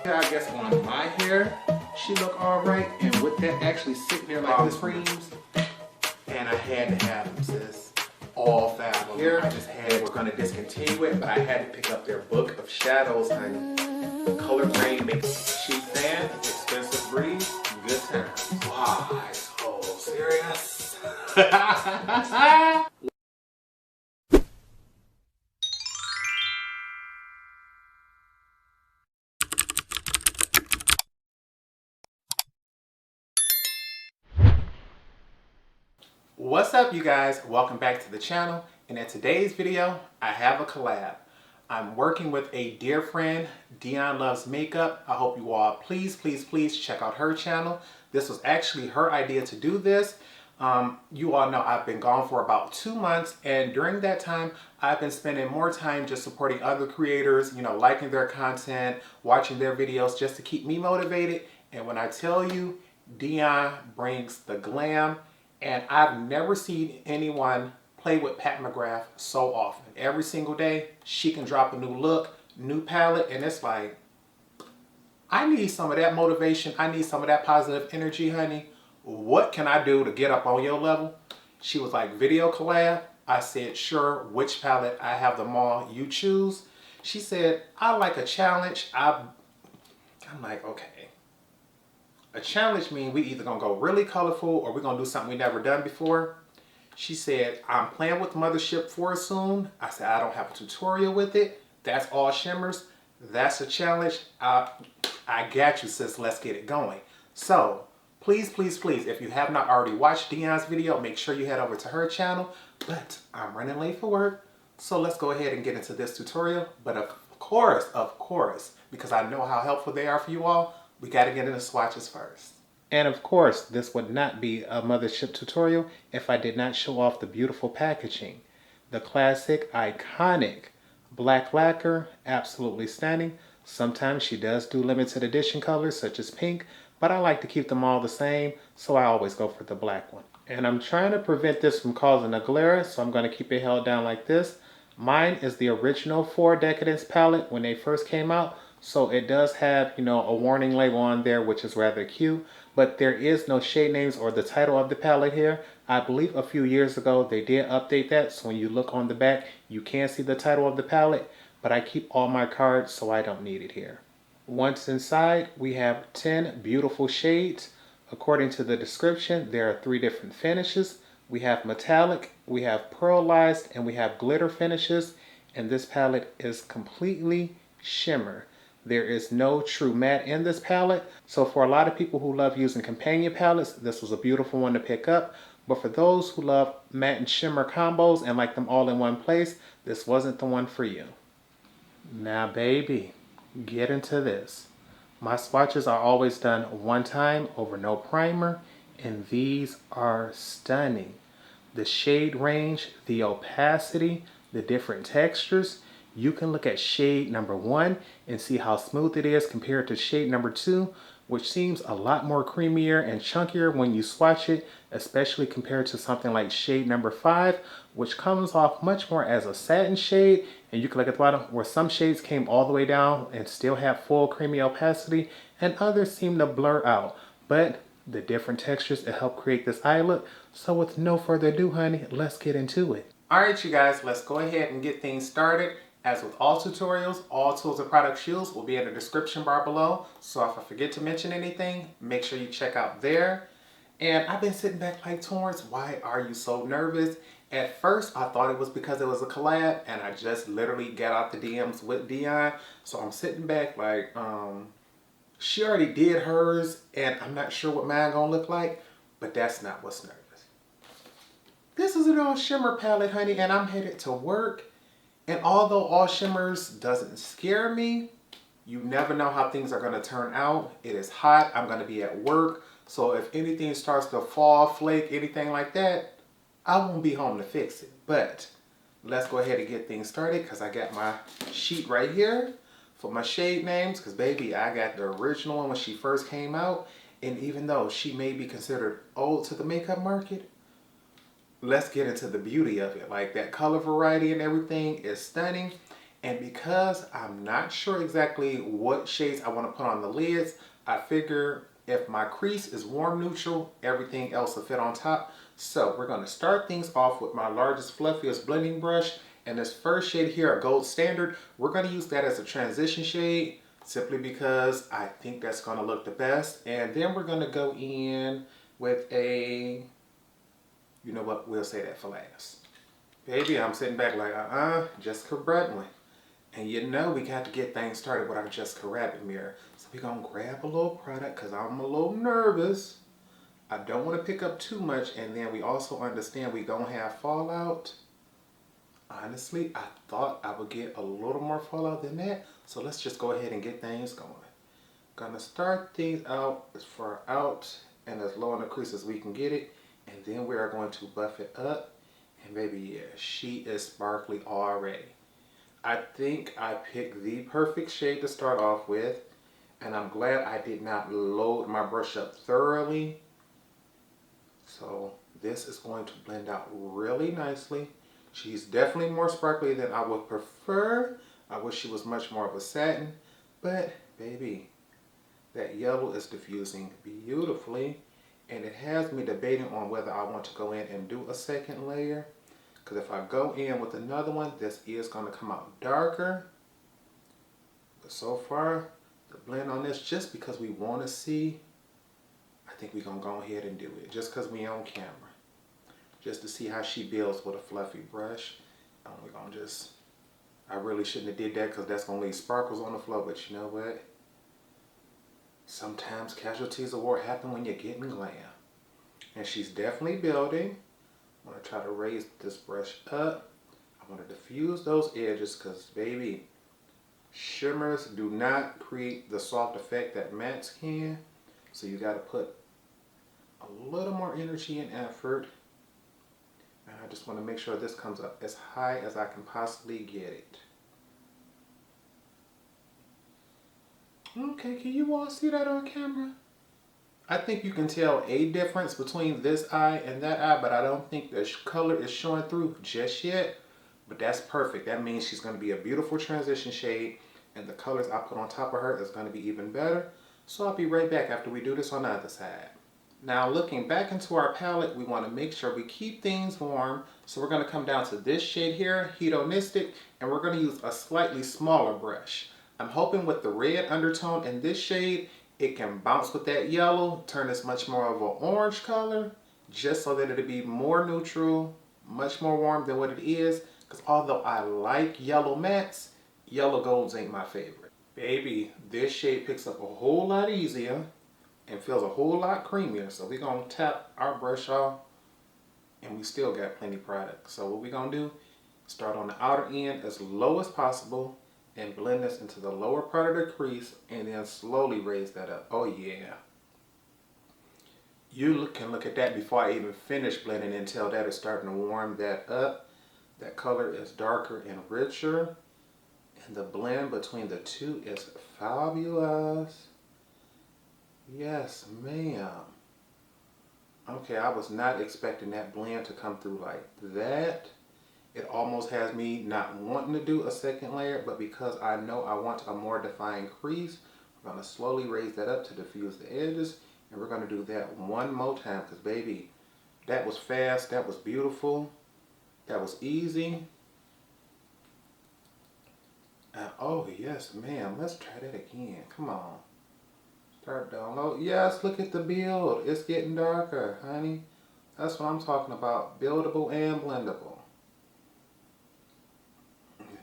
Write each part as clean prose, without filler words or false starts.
I guess on my hair, she looked alright. And with that actually sitting there like this creams, and I had to have them, sis. All 5 of them. Here, I just had, we're gonna discontinue it, but I had to pick up their book of shadows, honey. Color grade makes cheap fan, expensive breeze, good times. Why so serious? What's up, you guys? Welcome back to the channel, and in today's video I have a collab. I'm working with a dear friend, DionLuvsMakeup. I hope you all please check out her channel. This was actually her idea to do this. You all know I've been gone for about 2 months, and during that time I've been spending more time just supporting other creators, you know, liking their content, watching their videos just to keep me motivated. And when I tell you, Dion brings the glam. And I've never seen anyone play with Pat McGrath so often. Every single day, she can drop a new look, new palette, and it's like, I need some of that motivation. I need some of that positive energy, honey. What can I do to get up on your level? She was like, video collab. I said, sure, which palette? I have them all, you choose. She said, I like a challenge. I'm like, okay. A challenge means we either gonna go really colorful or we're gonna do something we never done before. She said, I'm playing with Mothership for soon. I said, I don't have a tutorial with it. That's all shimmers. That's a challenge. I got you, sis. Let's get it going. So please, if you have not already watched Dion's video, make sure you head over to her channel. But I'm running late for work, so let's go ahead and get into this tutorial. But of course, because I know how helpful they are for you all, we got to get into swatches first. And of course, this would not be a Mothership tutorial if I did not show off the beautiful packaging. The classic, iconic black lacquer, absolutely stunning. Sometimes she does do limited edition colors such as pink, but I like to keep them all the same, so I always go for the black one. And I'm trying to prevent this from causing a glare, so I'm going to keep it held down like this. Mine is the original 4 Decadence palette when they first came out. So it does have, you know, a warning label on there, which is rather cute, but there is no shade names or the title of the palette here. I believe a few years ago they did update that, so when you look on the back, you can see the title of the palette, but I keep all my cards, so I don't need it here. Once inside, we have 10 beautiful shades. According to the description, there are 3 different finishes. We have metallic, we have pearlized, and we have glitter finishes, and this palette is completely shimmer. There is no true matte in this palette, so for a lot of people who love using companion palettes, this was a beautiful one to pick up. But for those who love matte and shimmer combos and like them all in one place, this wasn't the one for you. Now baby, get into this. My swatches are always done one time over no primer, and these are stunning. The shade range, the opacity, the different textures. You can look at shade number 1 and see how smooth it is compared to shade number 2, which seems a lot more creamier and chunkier when you swatch it, especially compared to something like shade number 5, which comes off much more as a satin shade. And you can look at the bottom where some shades came all the way down and still have full creamy opacity, and others seem to blur out. But the different textures that help create this eye look. So with no further ado, honey, let's get into it. Alright, you guys, let's go ahead and get things started. As with all tutorials, all tools and product shoes will be in the description bar below. So if I forget to mention anything, make sure you check out there. And I've been sitting back like, Torrence, why are you so nervous? At first, I thought it was because it was a collab, and I just literally got out the DMs with Dion. So I'm sitting back like, she already did hers, and I'm not sure what mine gonna look like, but that's not what's nervous. This is an all shimmer palette, honey, and I'm headed to work. And although all shimmers doesn't scare me, you never know how things are going to turn out. It is hot. I'm going to be at work. So if anything starts to fall, flake, anything like that, I won't be home to fix it. But let's go ahead and get things started, because I got my sheet right here for my shade names. Because baby, I got the original one when she first came out. And even though she may be considered old to the makeup market, let's get into the beauty of it. Like, that color variety and everything is stunning. And because I'm not sure exactly what shades I want to put on the lids, I figure if my crease is warm neutral, everything else will fit on top. So we're going to start things off with my largest, fluffiest blending brush. And this first shade here, a Gold Standard, we're going to use that as a transition shade simply because I think that's going to look the best. And then we're going to go in with a, you know what, we'll say that for last. Baby, I'm sitting back like, Jessica Bradley. And you know we got to get things started with our Jessica Rabbit mirror. So we're going to grab a little product because I'm a little nervous. I don't want to pick up too much, and then we also understand we're going to have fallout. Honestly, I thought I would get a little more fallout than that. So let's just go ahead and get things going. Gonna start things out as far out and as low in the crease as we can get it. And then we are going to buff it up. And baby, yeah, she is sparkly already. I think I picked the perfect shade to start off with. And I'm glad I did not load my brush up thoroughly. So this is going to blend out really nicely. She's definitely more sparkly than I would prefer. I wish she was much more of a satin. But baby, that yellow is diffusing beautifully. And it has me debating on whether I want to go in and do a second layer. Because if I go in with another one, this is going to come out darker. But so far, the blend on this, just because we want to see, I think we're going to go ahead and do it. Just because we on camera. Just to see how she builds with a fluffy brush. We're going to just, I really shouldn't have did that because that's going to leave sparkles on the floor. But you know what? Sometimes casualties of war happen when you're getting glam. And she's definitely building. I'm going to try to raise this brush up. I want to diffuse those edges because, baby, shimmers do not create the soft effect that mattes can. So you got to put a little more energy and effort. And I just want to make sure this comes up as high as I can possibly get it. Okay, can you all see that on camera? I think you can tell a difference between this eye and that eye, but I don't think the color is showing through just yet. But that's perfect. That means she's going to be a beautiful transition shade, and the colors I put on top of her is going to be even better. So I'll be right back after we do this on the other side. Now looking back into our palette, we want to make sure we keep things warm. So we're going to come down to this shade here, Hedonistic, and we're going to use a slightly smaller brush. I'm hoping with the red undertone in this shade, it can bounce with that yellow, turn this much more of an orange color, just so that it'll be more neutral, much more warm than what it is. Because although I like yellow mattes, yellow golds ain't my favorite. Baby, this shade picks up a whole lot easier and feels a whole lot creamier. So we're going to tap our brush off, and we still got plenty of product. So what we're going to do, start on the outer end as low as possible, and blend this into the lower part of the crease, and then slowly raise that up. Oh yeah. You can look at that before I even finish blending until that is starting to warm that up. That color is darker and richer. And the blend between the two is fabulous. Yes, ma'am. Okay, I was not expecting that blend to come through like that. It almost has me not wanting to do a second layer, but because I know I want a more defined crease, we're going to slowly raise that up to diffuse the edges. And we're going to do that one more time because, baby, that was fast, that was beautiful, that was easy. Oh, yes, ma'am. Let's try that again. Come on. Start down low. Yes, look at the build. It's getting darker, honey. That's what I'm talking about. Buildable and blendable.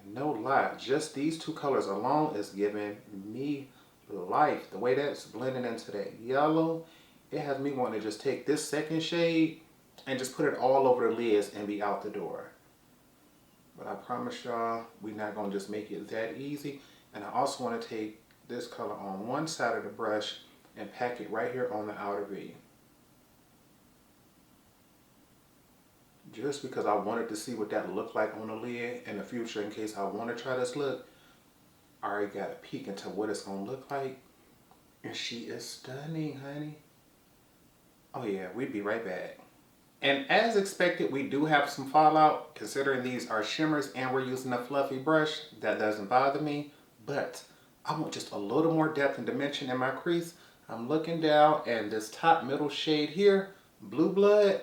No lie, just these two colors alone is giving me life. The way that's blending into that yellow, it has me wanting to just take this second shade and just put it all over the lids and be out the door. But I promise y'all, we're not going to just make it that easy. And I also want to take this color on one side of the brush and pack it right here on the outer V. Just because I wanted to see what that looked like on the lid in the future in case I want to try this look. I already got a peek into what it's going to look like. And she is stunning, honey. Oh yeah, we'll be right back. And as expected, we do have some fallout. Considering these are shimmers and we're using a fluffy brush, that doesn't bother me. But I want just a little more depth and dimension in my crease. I'm looking down and this top middle shade here, Blue Blood,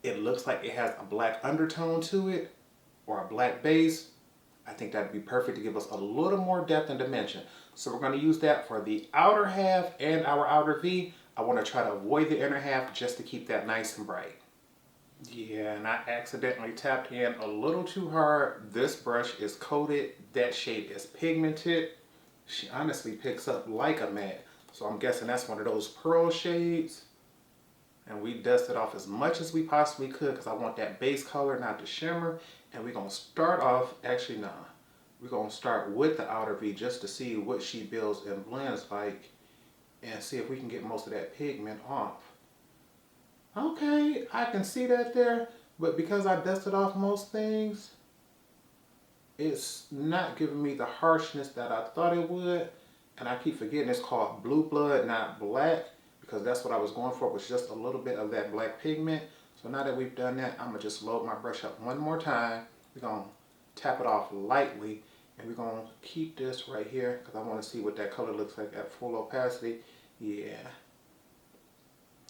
it looks like it has a black undertone to it or a black base. I think that'd be perfect to give us a little more depth and dimension. So we're going to use that for the outer half and our outer V. I want to try to avoid the inner half just to keep that nice and bright. Yeah, and I accidentally tapped in a little too hard. This brush is coated. That shade is pigmented. She honestly picks up like a matte. So I'm guessing that's one of those pearl shades. And we dusted off as much as we possibly could because I want that base color, not the shimmer. And we're going to start off, actually no, we're going to start with the outer V just to see what she builds and blends like and see if we can get most of that pigment off. Okay, I can see that there, but because I dusted off most things, it's not giving me the harshness that I thought it would. And I keep forgetting it's called Blue Blood, not black, because that's what I was going for, was just a little bit of that black pigment. So now that we've done that, I'm going to just load my brush up one more time. We're going to tap it off lightly, and we're going to keep this right here because I want to see what that color looks like at full opacity. Yeah.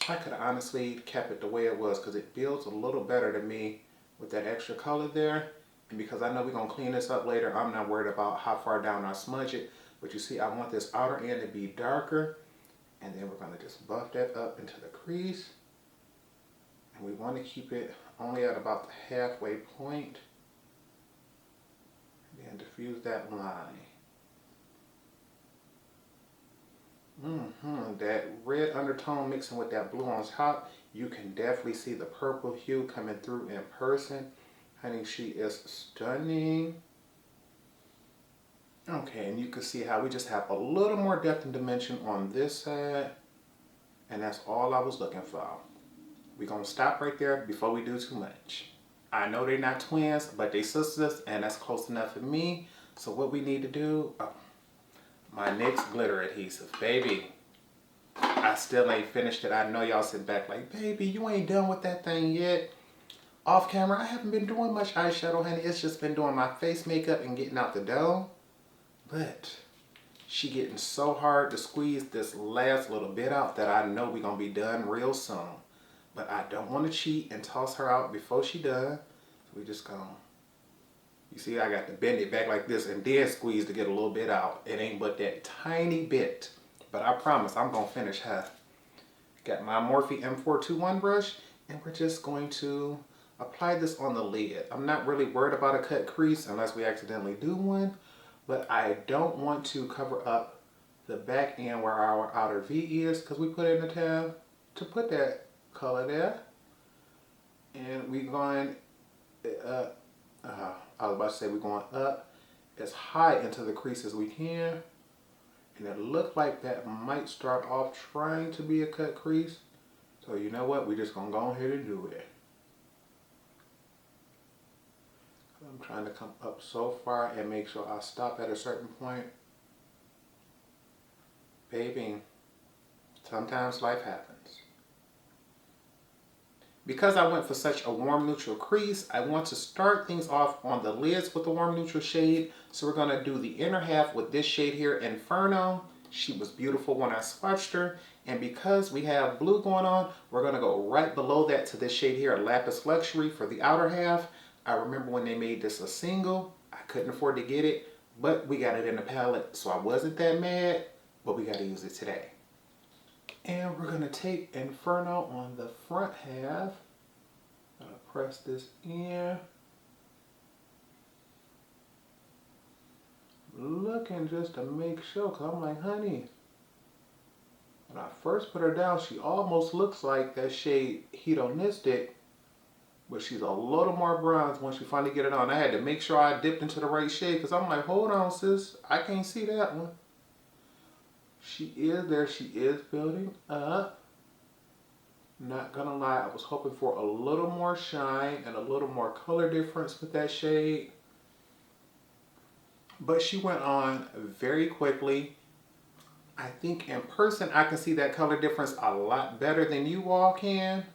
I could have honestly kept it the way it was because it builds a little better to me with that extra color there. And because I know we're going to clean this up later, I'm not worried about how far down I smudge it. But you see, I want this outer end to be darker. And then we're going to just buff that up into the crease. And we want to keep it only at about the halfway point. And then diffuse that line. That red undertone mixing with that blue on top, you can definitely see the purple hue coming through in person. Honey, she is stunning. Okay, and you can see how we just have a little more depth and dimension on this side. And that's all I was looking for. We're going to stop right there before we do too much. I know they're not twins, but they sisters, and that's close enough for me. So what we need to do, my NYX glitter adhesive. Baby, I still ain't finished it. I know y'all sit back like, baby, you ain't done with that thing yet. Off camera, I haven't been doing much eyeshadow, honey. It's just been doing my face makeup and getting out the dough. But she getting so hard to squeeze this last little bit out that I know we're going to be done real soon. But I don't want to cheat and toss her out before she done. So we just gonna, you see, I got to bend it back like this and then squeeze to get a little bit out. It ain't but that tiny bit. But I promise I'm going to finish her. Got my Morphe M421 brush, and we're just going to apply this on the lid. I'm not really worried about a cut crease unless we accidentally do one. But I don't want to cover up the back end where our outer V is because we put it in the tab to put that color there. And we're going up, I was about to say we're going up as high into the crease as we can. And it looked like that might start off trying to be a cut crease. So you know what, we're just going to go ahead and do it. I'm trying to come up so far and make sure I stop at a certain point. Baby, sometimes life happens. Because I went for such a warm neutral crease, I want to start things off on the lids with a warm neutral shade. So we're going to do the inner half with this shade here, Inferno. She was beautiful when I swatched her. And because we have blue going on, we're going to go right below that to this shade here, Lapis Luxury, for the outer half. I remember when they made this a single, I couldn't afford to get it, but we got it in the palette, so I wasn't that mad, but we got to use it today. And we're going to take Inferno on the front half. I'm going to press this in. Looking just to make sure, because I'm like, honey, when I first put her down, she almost looks like that shade Hedonistic. But she's a little more bronze once you finally get it on. I had to make sure I dipped into the right shade because I'm like, hold on, sis. I can't see that one. She is there. She is building up. Not gonna lie, I was hoping for a little more shine and a little more color difference with that shade. But she went on very quickly. I think in person I can see that color difference a lot better than you all can.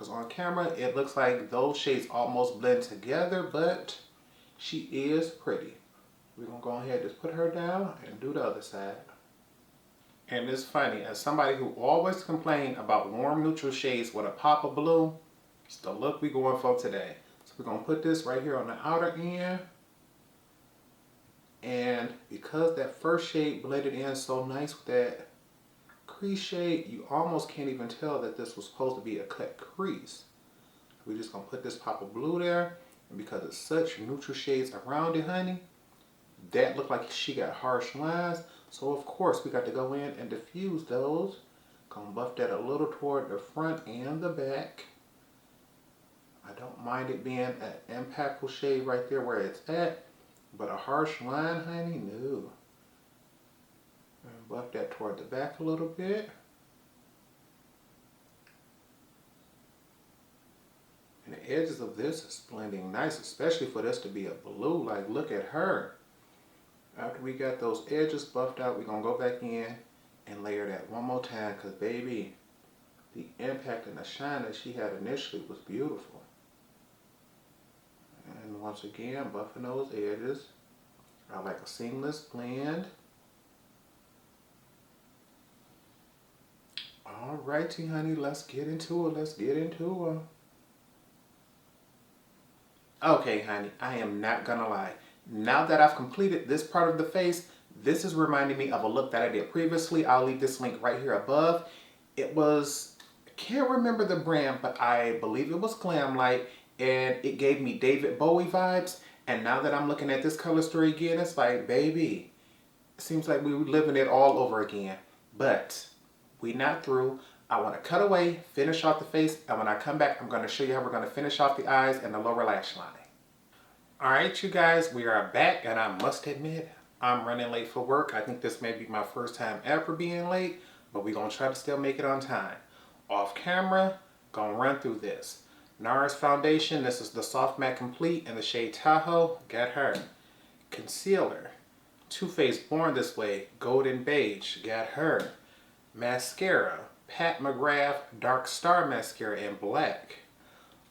Because on camera, it looks like those shades almost blend together, but she is pretty. We're going to go ahead and just put her down and do the other side. And it's funny, as somebody who always complained about warm neutral shades with a pop of blue, it's the look we're going for today. So we're going to put this right here on the outer end. And because that first shade blended in so nice with that crease shade, you almost can't even tell that this was supposed to be a cut crease. We're just going to put this pop of blue there. And because it's such neutral shades around it, honey, that looked like she got harsh lines. So of course we got to go in and diffuse those. Gonna buff that a little toward the front and the back. I don't mind it being an impactful shade right there where it's at, but a harsh line, honey, no. And buff that toward the back a little bit. And the edges of this is blending nice, especially for this to be a blue. Like, look at her. After we got those edges buffed out, we're going to go back in and layer that one more time because, baby, the impact and the shine that she had initially was beautiful. And once again, buffing those edges. I like a seamless blend. Alrighty, honey, let's get into it. Let's get into it. Okay, honey, I am not going to lie. Now that I've completed this part of the face, this is reminding me of a look that I did previously. I'll leave this link right here above. It was, I can't remember the brand, but I believe it was Glam Light, and it gave me David Bowie vibes. And now that I'm looking at this color story again, it's like, baby, it seems like we were living it all over again. But we're not through. I want to cut away, finish off the face, and when I come back, I'm going to show you how we're going to finish off the eyes and the lower lash line. Alright, you guys, we are back, and I must admit, I'm running late for work. I think this may be my first time ever being late, but we're going to try to still make it on time. Off camera, going to run through this. NARS foundation, this is the Soft Matte Complete in the shade Tahoe, got her. Concealer, Too Faced Born This Way, Golden Beige, got her. Mascara, Pat McGrath Dark Star Mascara in black.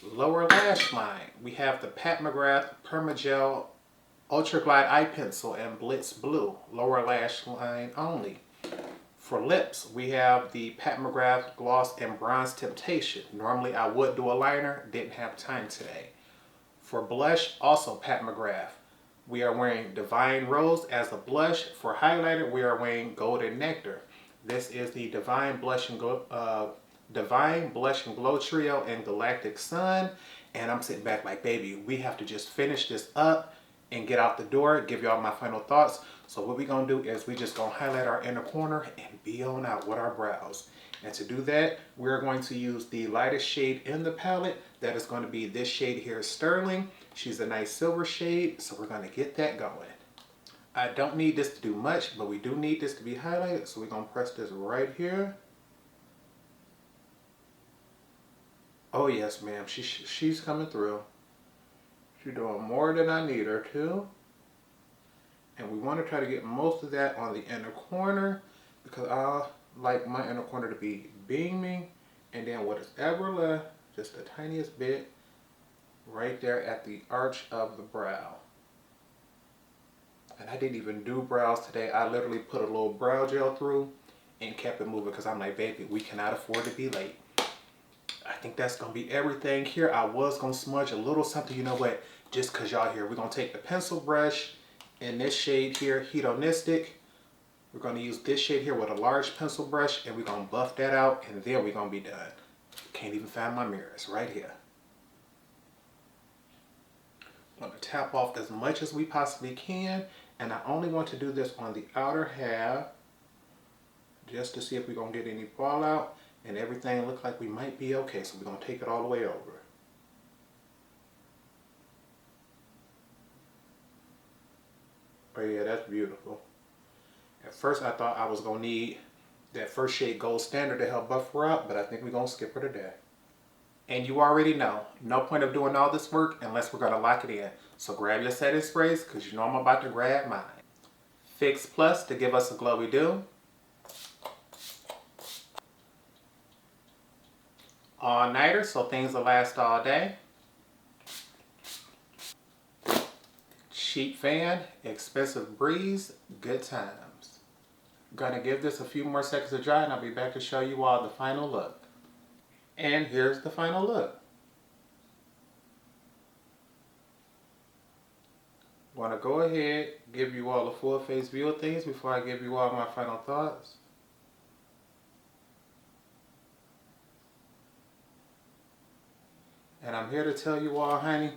Lower lash line, we have the Pat McGrath Permagel Ultra Glide Eye Pencil in Blitz Blue, lower lash line only. For lips, we have the Pat McGrath Gloss and Bronze Temptation. Normally I would do a liner, didn't have time today. For blush, also Pat McGrath. We are wearing Divine Rose as a blush. For highlighter, we are wearing Golden Nectar. This is the Divine Blush and Glow Trio in Galactic Sun. And I'm sitting back like, baby, we have to just finish this up and get out the door, give y'all my final thoughts. So what we're going to do is we just going to highlight our inner corner and be on out with our brows. And to do that, we're going to use the lightest shade in the palette. That is going to be this shade here, Sterling. She's a nice silver shade, so we're going to get that going. I don't need this to do much, but we do need this to be highlighted. So we're going to press this right here. Oh yes, ma'am, she's coming through. She's doing more than I need her to. And we want to try to get most of that on the inner corner because I like my inner corner to be beaming. And then what is ever left, just the tiniest bit right there at the arch of the brow. And I didn't even do brows today. I literally put a little brow gel through and kept it moving because I'm like, baby, we cannot afford to be late. I think that's going to be everything here. I was going to smudge a little something, you know what, just because y'all here. We're going to take the pencil brush in this shade here, Hedonistic. We're going to use this shade here with a large pencil brush, and we're going to buff that out, and then we're going to be done. Can't even find my mirror. It's right here. I'm going to tap off as much as we possibly can, and I only want to do this on the outer half, just to see if we're going to get any fallout. And everything looks like we might be okay, so we're going to take it all the way over. Oh yeah, that's beautiful. At first I thought I was going to need that first shade Gold Standard to help buff her up, but I think we're going to skip her today. And you already know, no point of doing all this work unless we're going to lock it in. So grab your setting sprays, because you know I'm about to grab mine. Fix Plus to give us a glowy dew. all-nighter, so things will last all day. Cheap fan, expensive breeze, good times. Gonna give this a few more seconds to dry and I'll be back to show you all the final look. And here's the final look. Want to go ahead, give you all a full face view of things before I give you all my final thoughts. And I'm here to tell you all, honey,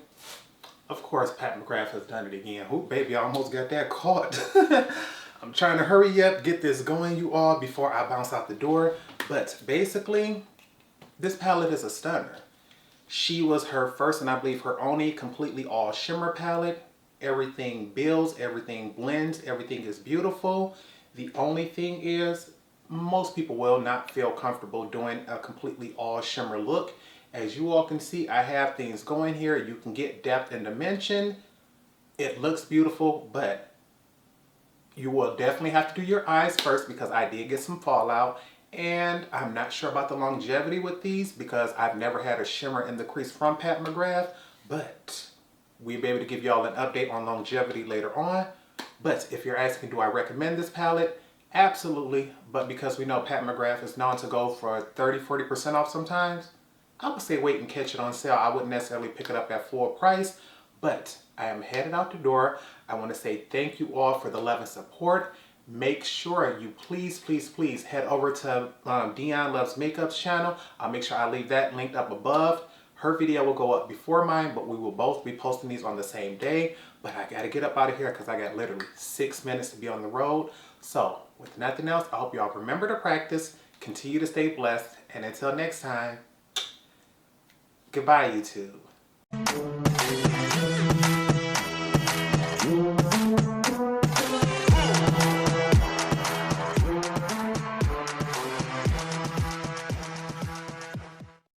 of course Pat McGrath has done it again. Ooh, baby, I almost got that caught. I'm trying to hurry up, get this going, you all, before I bounce out the door. But basically, this palette is a stunner. She was her first and I believe her only completely all shimmer palette. Everything builds, everything blends, everything is beautiful. The only thing is, most people will not feel comfortable doing a completely all shimmer look. As you all can see, I have things going here. You can get depth and dimension. It looks beautiful, but you will definitely have to do your eyes first because I did get some fallout. And I'm not sure about the longevity with these because I've never had a shimmer in the crease from Pat McGrath, but we'll be able to give y'all an update on longevity later on. But if you're asking, do I recommend this palette? Absolutely. But because we know Pat McGrath is known to go for 30–40% off sometimes, I would say wait and catch it on sale. I wouldn't necessarily pick it up at full price, but I am headed out the door. I want to say thank you all for the love and support. Make sure you please head over to DionLuvsMakeup's channel. I'll make sure I leave that linked up above. Her video will go up before mine, but we will both be posting these on the same day. But I gotta get up out of here because I got literally 6 minutes to be on the road. So with nothing else, I hope y'all remember to practice, continue to stay blessed, and until next time, goodbye, YouTube.